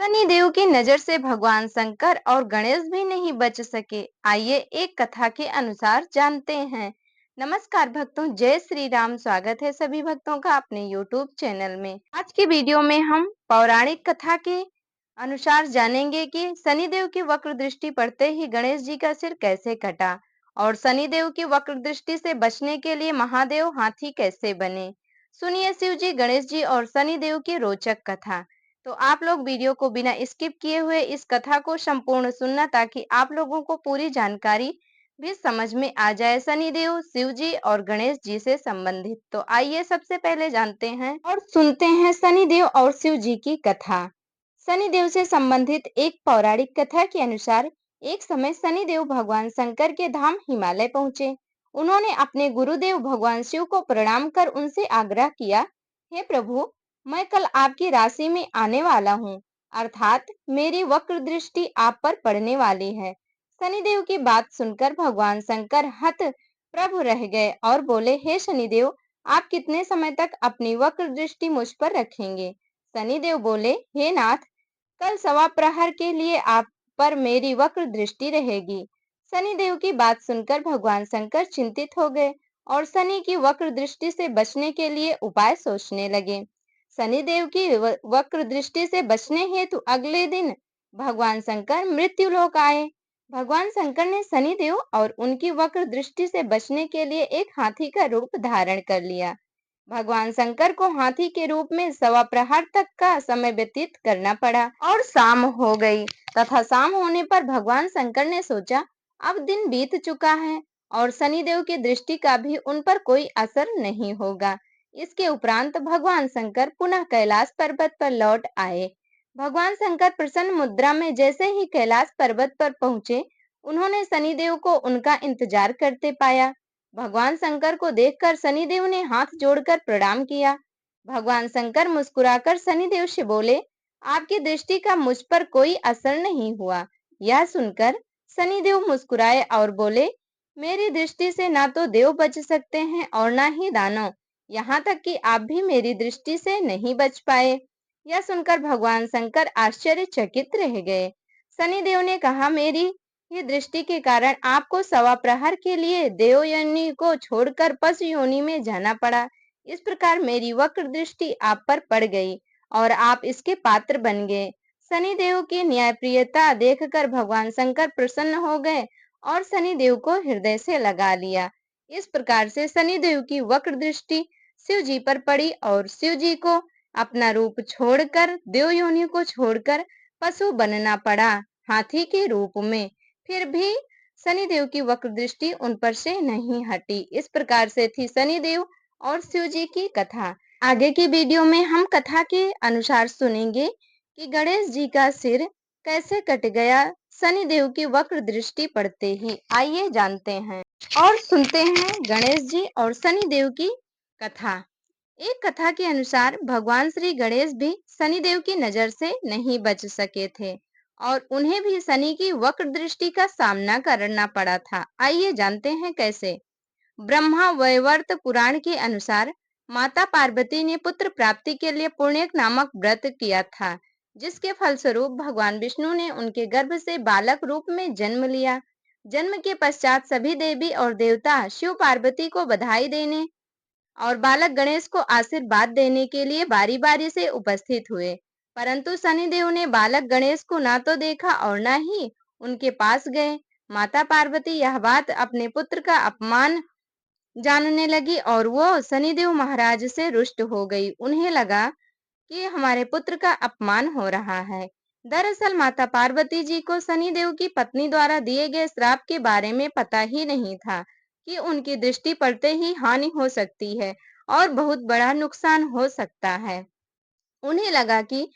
शनिदेव की नजर से भगवान शंकर और गणेश भी नहीं बच सके। आइए एक कथा के अनुसार जानते हैं। नमस्कार भक्तों, जय श्री राम। स्वागत है सभी भक्तों का अपने YouTube चैनल में। आज की वीडियो में हम पौराणिक कथा के अनुसार जानेंगे कि शनिदेव की वक्र दृष्टि पड़ते ही गणेश जी का सिर कैसे कटा और शनिदेव की वक्र दृष्टि से बचने के लिए महादेव हाथी कैसे बने। सुनिए शिव जी, गणेश जी और शनिदेव की रोचक कथा। तो आप लोग वीडियो को बिना स्किप किए हुए इस कथा को संपूर्ण सुनना, ताकि आप लोगों को पूरी जानकारी भी समझ में आ जाए शनिदेव, शिव जी और गणेश जी से संबंधित। तो आइए सबसे पहले जानते हैं और सुनते हैं शनिदेव और शिव जी की कथा। शनिदेव से संबंधित एक पौराणिक कथा के अनुसार एक समय शनिदेव भगवान शंकर के धाम हिमालय पहुंचे। उन्होंने अपने गुरुदेव भगवान शिव को प्रणाम कर उनसे आग्रह किया, हे प्रभु, मैं कल आपकी राशि में आने वाला हूँ, अर्थात मेरी वक्र दृष्टि आप पर पड़ने वाली है। शनिदेव की बात सुनकर भगवान शंकर हत प्रभ रह गए और बोले, हे शनिदेव, आप कितने समय तक अपनी वक्र दृष्टि मुझ पर रखेंगे। शनिदेव बोले, हे नाथ, कल सवा प्रहर के लिए आप पर मेरी वक्र दृष्टि रहेगी। शनिदेव की बात सुनकर भगवान शंकर चिंतित हो गए और शनि की वक्र दृष्टि से बचने के लिए उपाय सोचने लगे। शनिदेव की वक्र दृष्टि से बचने हेतु अगले दिन भगवान शंकर मृत्युलोक आए। भगवान शंकर ने शनिदेव और उनकी वक्र दृष्टि से बचने के लिए एक हाथी का रूप धारण कर लिया। भगवान शंकर को हाथी के रूप में सवा प्रहर तक का समय व्यतीत करना पड़ा और शाम हो गई, तथा शाम होने पर भगवान शंकर ने सोचा, अब दिन बीत चुका है और शनिदेव की दृष्टि का भी उन पर कोई असर नहीं होगा। इसके उपरांत भगवान शंकर पुनः कैलाश पर्वत पर लौट आए। भगवान शंकर प्रसन्न मुद्रा में जैसे ही कैलाश पर्वत पर पहुंचे, उन्होंने शनिदेव को उनका इंतजार करते पाया। भगवान शंकर को देखकर शनिदेव ने हाथ जोड़कर प्रणाम किया। भगवान शंकर मुस्कुराकर शनिदेव से बोले, आपकी दृष्टि का मुझ पर कोई असर नहीं हुआ। यह सुनकर शनिदेव मुस्कुराए और बोले, मेरी दृष्टि से ना तो देव बच सकते हैं और ना ही दानव, यहाँ तक कि आप भी मेरी दृष्टि से नहीं बच पाए। यह सुनकर भगवान शंकर आश्चर्यचकित रह गए। शनिदेव ने कहा, मेरी ही दृष्टि के कारण आपको सवा प्रहर के लिए देव योनि को छोड़कर पशु योनि में जाना पड़ा। इस प्रकार मेरी वक्र दृष्टि आप पर पड़ गई और आप इसके पात्र बन गए। शनिदेव की न्यायप्रियता देखकर भगवान शंकर प्रसन्न हो गए और शनिदेव को हृदय से लगा लिया। इस प्रकार से शनिदेव की वक्र दृष्टि शिव जी पर पड़ी और शिव जी को अपना रूप छोड़कर, देव योनि को छोड़कर पशु बनना पड़ा, हाथी के रूप में। फिर भी शनिदेव की वक्र दृष्टि उन पर से नहीं हटी। इस प्रकार से थी शनिदेव और शिव जी की कथा। आगे की वीडियो में हम कथा के अनुसार सुनेंगे कि गणेश जी का सिर कैसे कट गया शनिदेव की वक्र दृष्टि पड़ते ही। आइए जानते हैं और सुनते हैं गणेश जी और शनिदेव की कथा। एक कथा के अनुसार भगवान श्री गणेश भी शनिदेव की नजर से नहीं बच सके थे और उन्हें भी शनि की वक्र दृष्टि का सामना करना पड़ा था। आइए जानते हैं कैसे। ब्रह्मा वैवर्त पुराण के अनुसार माता पार्वती ने पुत्र प्राप्ति के लिए पुण्यक नामक व्रत किया था, जिसके फलस्वरूप भगवान विष्णु ने उनके गर्भ से बालक रूप में जन्म लिया। जन्म के पश्चात सभी देवी और देवता शिव पार्वती को बधाई देने और बालक गणेश को आशीर्वाद देने के लिए बारी बारी से उपस्थित हुए, परंतु शनिदेव ने बालक गणेश को ना तो देखा और ना ही उनके पास गए। माता पार्वती यह बात अपने पुत्र का अपमान जानने लगी और वो शनिदेव महाराज से रुष्ट हो गई। उन्हें लगा कि हमारे पुत्र का अपमान हो रहा है। दरअसल माता पार्वती जी को शनिदेव की पत्नी द्वारा दिए गए श्राप के बारे में पता ही नहीं था कि उनकी दृष्टि पड़ते ही हानि हो सकती है और बहुत बड़ा नुकसान हो सकता है। उन्हें लगा कि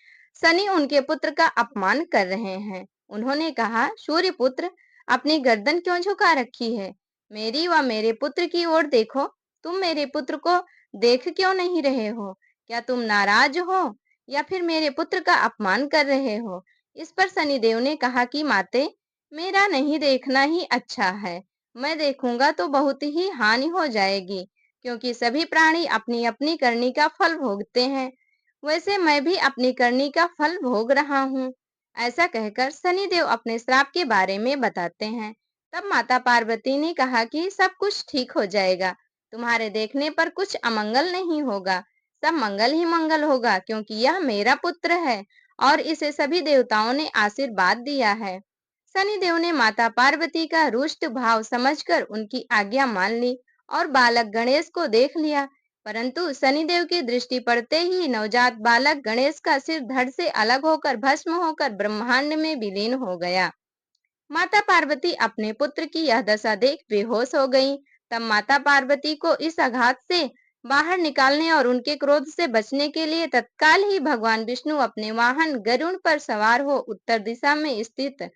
शनि उनके पुत्र का अपमान कर रहे हैं। उन्होंने कहा, सूर्य पुत्र, अपनी गर्दन क्यों झुका रखी है? मेरी व मेरे पुत्र की ओर देखो। तुम मेरे पुत्र को देख क्यों नहीं रहे हो? क्या तुम नाराज हो या फिर मेरे पुत्र का अपमान कर रहे हो? इस पर शनिदेव ने कहा कि माते, मेरा नहीं देखना ही अच्छा है। मैं देखूंगा तो बहुत ही हानि हो जाएगी, क्योंकि सभी प्राणी अपनी अपनी करनी का फल भोगते हैं। वैसे मैं भी अपनी करनी का फल भोग रहा हूँ। ऐसा कहकर शनिदेव अपने श्राप के बारे में बताते हैं। तब माता पार्वती ने कहा कि सब कुछ ठीक हो जाएगा, तुम्हारे देखने पर कुछ अमंगल नहीं होगा, सब मंगल ही मंगल होगा, क्योंकि यह मेरा पुत्र है और इसे सभी देवताओं ने आशीर्वाद दिया है। शनिदेव ने माता पार्वती का रुष्ट भाव समझकर उनकी आज्ञा मान ली और बालक गणेश को देख लिया। परंतु शनिदेव की दृष्टि पड़ते ही नवजात बालक गणेश का सिर धड़ से अलग होकर भस्म होकर ब्रह्मांड में विलीन हो गया। माता पार्वती अपने पुत्र की यह दशा देख बेहोश हो गईं। तब माता पार्वती को इस आघात से बाहर निकालने और उनके क्रोध से बचने के लिए तत्काल ही भगवान विष्णु अपने वाहन गरुड़ पर सवार हो उत्तर दिशा में स्थित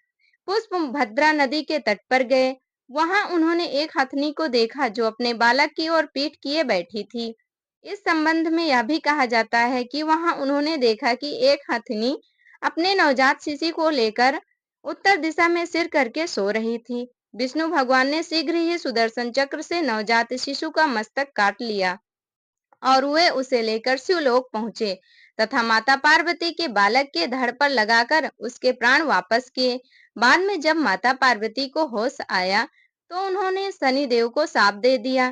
पुष्प भद्रा नदी के तट पर गए। वहां उन्होंने एक हथनी को देखा जो अपने बालक की ओर पीठ किए बैठी थी। इस संबंध में यह भी कहा जाता है कि वहां उन्होंने देखा कि एक हथनी अपने नवजात शिशु को लेकर उत्तर दिशा में सिर करके सो रही थी। विष्णु भगवान ने शीघ्र ही सुदर्शन चक्र से नवजात शिशु का मस्तक काट लिया और वे उसे लेकर शिवलोक पहुंचे तथा माता पार्वती के बालक के धड़ पर लगाकर उसके प्राण वापस किए। बाद में जब माता पार्वती को होश आया तो उन्होंने शनि देव को शाप दे दिया,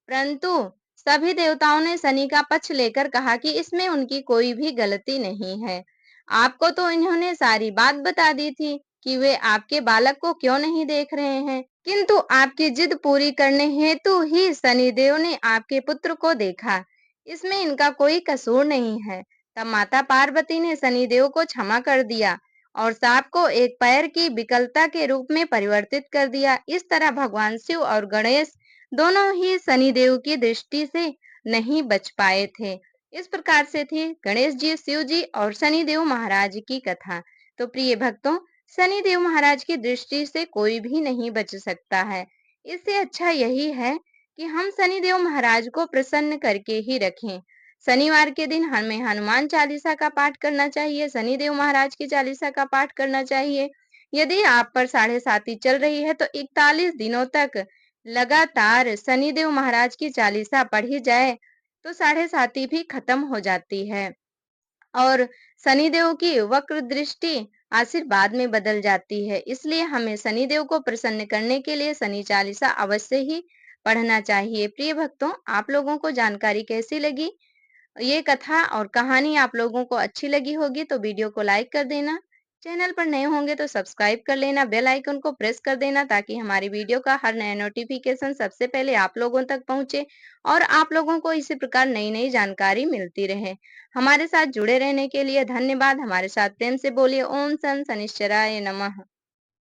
परंतु सभी देवताओं ने शनि का पक्ष लेकर कहा कि इसमें उनकी कोई भी गलती नहीं है। आपको तो इन्होंने सारी बात बता दी थी कि वे आपके बालक को क्यों नहीं देख रहे हैं, किंतु आपकी जिद पूरी करने हेतु ही शनिदेव ने आपके पुत्र को देखा, इसमें इनका कोई कसूर नहीं है। तब माता पार्वती ने शनिदेव को क्षमा कर दिया और सांप को एक पैर की विकलता के रूप में परिवर्तित कर दिया। इस तरह भगवान शिव और गणेश दोनों ही शनिदेव की दृष्टि से नहीं बच पाए थे। इस प्रकार से थी गणेश जी, शिव जी और शनिदेव महाराज की कथा। तो प्रिय भक्तों, शनिदेव महाराज की दृष्टि से कोई भी नहीं बच सकता है। इससे अच्छा यही है कि हम शनिदेव महाराज को प्रसन्न करके ही रखें। शनिवार के दिन हमें हनुमान चालीसा का पाठ करना चाहिए, शनिदेव महाराज की चालीसा का पाठ करना चाहिए। यदि आप पर साढ़े साती चल रही है तो 41 दिनों तक लगातार शनिदेव महाराज की चालीसा पढ़ी जाए तो साढ़े साती भी खत्म हो जाती है और शनिदेव की वक्र दृष्टि आशीर्वाद में बदल जाती है। इसलिए हमें शनिदेव को प्रसन्न करने के लिए शनि चालीसा अवश्य ही पढ़ना चाहिए। प्रिय भक्तों, आप लोगों को जानकारी कैसी लगी? ये कथा और कहानी आप लोगों को अच्छी लगी होगी तो वीडियो को लाइक कर देना। चैनल पर नए होंगे तो सब्सक्राइब कर लेना, बेल आइकन को प्रेस कर देना ताकि हमारी वीडियो का हर नया नोटिफिकेशन सबसे पहले आप लोगों तक पहुंचे और आप लोगों को इसी प्रकार नई नई जानकारी मिलती रहे। हमारे साथ जुड़े रहने के लिए धन्यवाद। हमारे साथ प्रेम से बोलिए ओम सन शनिश्चराय नमः।